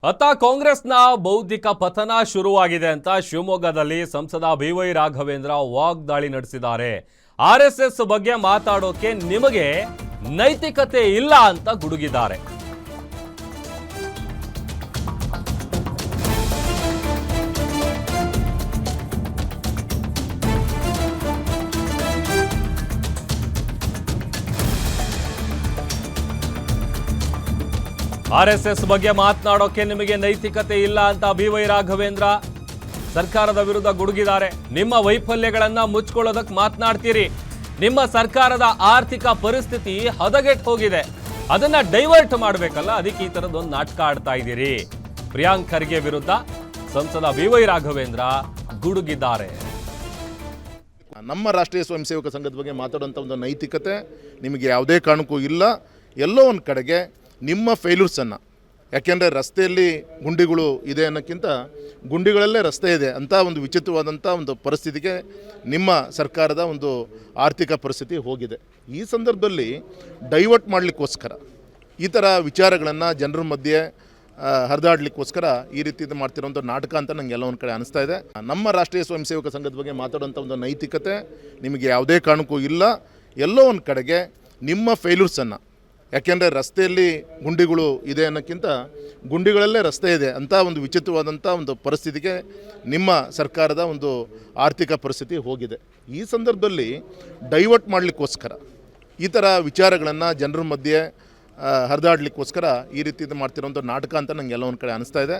ಅತ್ತ ಕಾಂಗ್ರೆಸ್ನ ಬೌದ್ಧಿಕ ಪತನ ಶುರುವಾಗಿದೆ ಅಂತ ಶಿವಮೊಗ್ಗದಲ್ಲಿ ಸಂಸದ ಬಿವೈ ರಾಘವೇಂದ್ರ ವಾಗ್ದಾಳಿ ನಡೆಸಿದ್ದಾರೆ. ಆರ್ಎಸ್ಎಸ್ ಬಗ್ಗೆ ಮಾತಾಡೋಕೆ ನಿಮಗೆ ನೈತಿಕತೆ ಇಲ್ಲ ಅಂತ ಗುಡುಗಿದ್ದಾರೆ. ಆರ್ಎಸ್ಎಸ್ ಬಗ್ಗೆ ಮಾತನಾಡೋಕೆ ನಿಮಗೆ ನೈತಿಕತೆ ಇಲ್ಲ ಅಂತ ಬಿವೈ ರಾಘವೇಂದ್ರ ಸರ್ಕಾರದ ವಿರುದ್ಧ ಗುಡುಗಿದ್ದಾರೆ. ನಿಮ್ಮ ವೈಫಲ್ಯಗಳನ್ನ ಮುಚ್ಕೊಳ್ಳೋದಕ್ಕೆ ಮಾತನಾಡ್ತೀರಿ. ನಿಮ್ಮ ಸರ್ಕಾರದ ಆರ್ಥಿಕ ಪರಿಸ್ಥಿತಿ ಹದಗೆಟ್ಟು ಹೋಗಿದೆ, ಅದನ್ನ ಡೈವರ್ಟ್ ಮಾಡಬೇಕಲ್ಲ, ಅದಕ್ಕೆ ಈ ತರದೊಂದು ನಾಟಕ ಆಡ್ತಾ ಇದ್ದೀರಿ. ಪ್ರಿಯಾಂಕ್ ಖರ್ಗೆ ವಿರುದ್ಧ ಸಂಸದ ಬಿವೈ ರಾಘವೇಂದ್ರ ಗುಡುಗಿದ್ದಾರೆ. ನಮ್ಮ ರಾಷ್ಟ್ರೀಯ ಸ್ವಯಂ ಸೇವಕ ಸಂಘದ ಬಗ್ಗೆ ಮಾತಾಡುವಂಥ ಒಂದು ನೈತಿಕತೆ ನಿಮಗೆ ಯಾವುದೇ ಕಾರಣಕ್ಕೂ ಇಲ್ಲ. ಎಲ್ಲೋ ಒಂದು ಕಡೆಗೆ ನಿಮ್ಮ ಫೇಲ್ಯೂರ್ಸನ್ನು, ಯಾಕೆಂದರೆ ರಸ್ತೆಯಲ್ಲಿ ಗುಂಡಿಗಳು ಇದೆ ಅನ್ನೋಕ್ಕಿಂತ ಗುಂಡಿಗಳಲ್ಲೇ ರಸ್ತೆ ಇದೆ ಅಂತ ಒಂದು ವಿಚಿತ್ರವಾದಂಥ ಒಂದು ಪರಿಸ್ಥಿತಿಗೆ ನಿಮ್ಮ ಸರ್ಕಾರದ ಒಂದು ಆರ್ಥಿಕ ಪರಿಸ್ಥಿತಿ ಹೋಗಿದೆ. ಈ ಸಂದರ್ಭದಲ್ಲಿ ಡೈವರ್ಟ್ ಮಾಡಲಿಕ್ಕೋಸ್ಕರ ಈ ಥರ ವಿಚಾರಗಳನ್ನು ಜನರ ಮಧ್ಯೆ ಹರಿದಾಡಲಿಕ್ಕೋಸ್ಕರ ಈ ರೀತಿ ಮಾಡ್ತಿರೋಂಥ ನಾಟಕ ಅಂತ ನನಗೆ ಎಲ್ಲ ಒಂದು ಕಡೆ ಅನಿಸ್ತಾ ಇದೆ. ನಮ್ಮ ರಾಷ್ಟ್ರೀಯ ಸ್ವಯಂ ಸೇವಕ ಸಂಘದ ಬಗ್ಗೆ ಮಾತಾಡುವಂಥ ಒಂದು ನೈತಿಕತೆ ನಿಮಗೆ ಯಾವುದೇ ಕಾರಣಕ್ಕೂ ಇಲ್ಲ. ಎಲ್ಲೋ ಒಂದು ಕಡೆಗೆ ನಿಮ್ಮ ಫೇಲ್ಯೂರ್ಸನ್ನು, ಯಾಕೆಂದರೆ ರಸ್ತೆಯಲ್ಲಿ ಗುಂಡಿಗಳು ಇದೆ ಅನ್ನೋಕ್ಕಿಂತ ಗುಂಡಿಗಳಲ್ಲೇ ರಸ್ತೆ ಇದೆ ಅಂತ ಒಂದು ವಿಚಿತ್ರವಾದಂಥ ಒಂದು ಪರಿಸ್ಥಿತಿಗೆ ನಿಮ್ಮ ಸರ್ಕಾರದ ಒಂದು ಆರ್ಥಿಕ ಪರಿಸ್ಥಿತಿ ಹೋಗಿದೆ. ಈ ಸಂದರ್ಭದಲ್ಲಿ ಡೈವರ್ಟ್ ಮಾಡಲಿಕ್ಕೋಸ್ಕರ ಈ ಥರ ವಿಚಾರಗಳನ್ನು ಜನರ ಮಧ್ಯೆ ಹರಿದಾಡಲಿಕ್ಕೋಸ್ಕರ ಈ ರೀತಿ ಮಾಡ್ತಿರೋಂಥ ನಾಟಕ ಅಂತ ನನಗೆ ಎಲ್ಲ ಒಂದು ಕಡೆ ಅನಿಸ್ತಾ ಇದೆ.